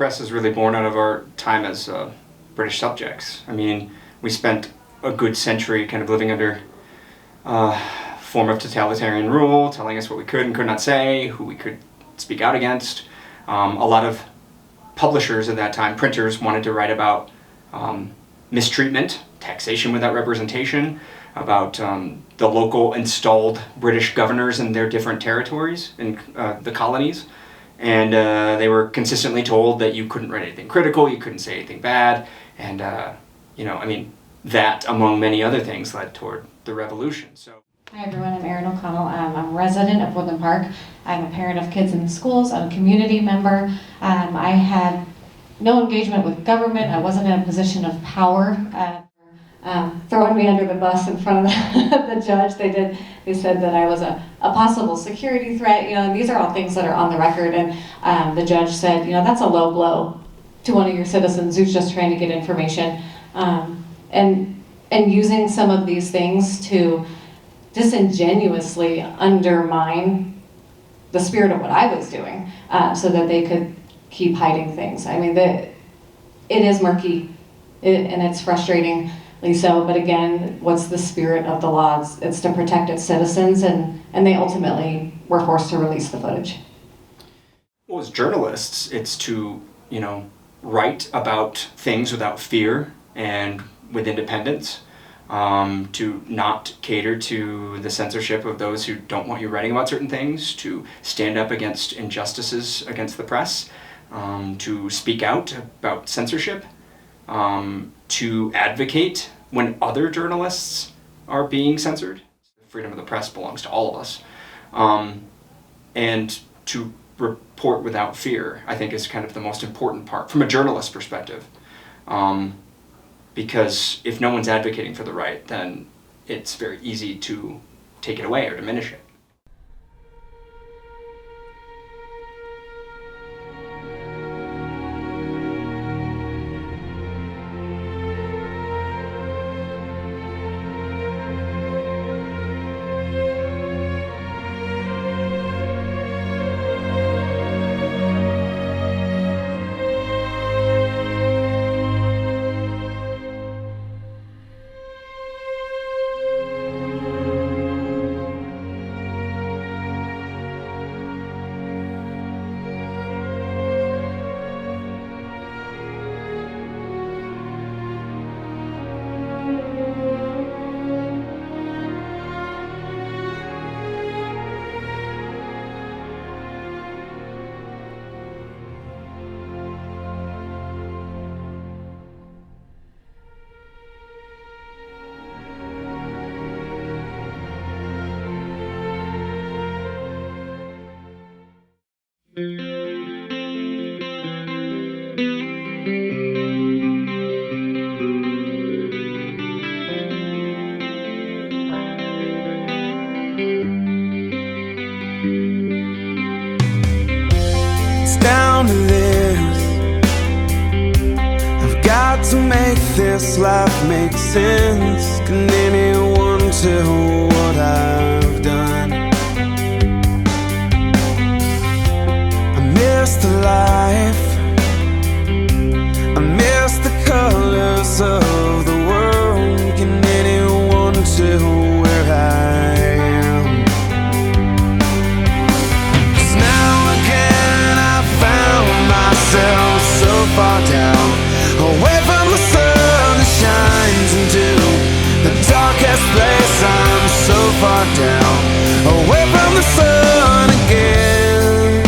press is really born out of our time as British subjects. I mean, we spent a good century kind of living under form of totalitarian rule, telling us what we could and could not say, who we could speak out against. A lot of publishers at that time, printers, wanted to write about mistreatment, taxation without representation, about the local installed British governors in their different territories in the colonies. And they were consistently told that you couldn't write anything critical, you couldn't say anything bad, and that, among many other things, led toward the revolution. So. Hi everyone, I'm Erin O'Connell. I'm a resident of Woodland Park. I'm a parent of kids in schools. I'm a community member. I had no engagement with government. I wasn't in a position of power. Throwing me under the bus in front of the judge. They said that I was a possible security threat. And these are all things that are on the record. And the judge said, that's a low blow to one of your citizens who's just trying to get information. And using some of these things to disingenuously undermine the spirit of what I was doing, so that they could keep hiding things. I mean, it is murky, and it's frustratingly so, but again, what's the spirit of the law? It's to protect its citizens, and they ultimately were forced to release the footage. Well, as journalists, it's to, write about things without fear and with independence. To not cater to the censorship of those who don't want you writing about certain things, to stand up against injustices against the press, to speak out about censorship, to advocate when other journalists are being censored. Freedom of the press belongs to all of us. And to report without fear, I think, is kind of the most important part from a journalist's perspective. Because if no one's advocating for the right, then it's very easy to take it away or diminish it. Down to this, I've got to make this life make sense. Can anyone tell what I've done? I miss the life, I miss the colors of the world. Can anyone tell where I am? 'Cause now again I found myself so far down, away from the sun that shines into the darkest place. I'm so far down, away from the sun again,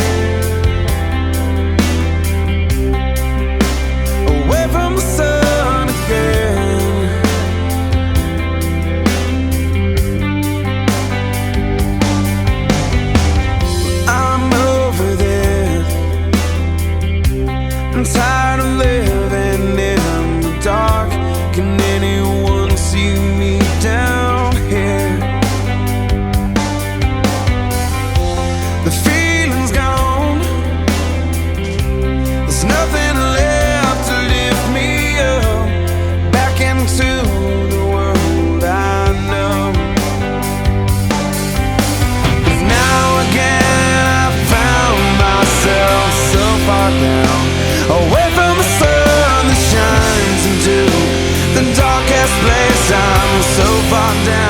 away from the sun again. I'm over this, I'm tired of living in the dark. Can anyone see me down here? far down.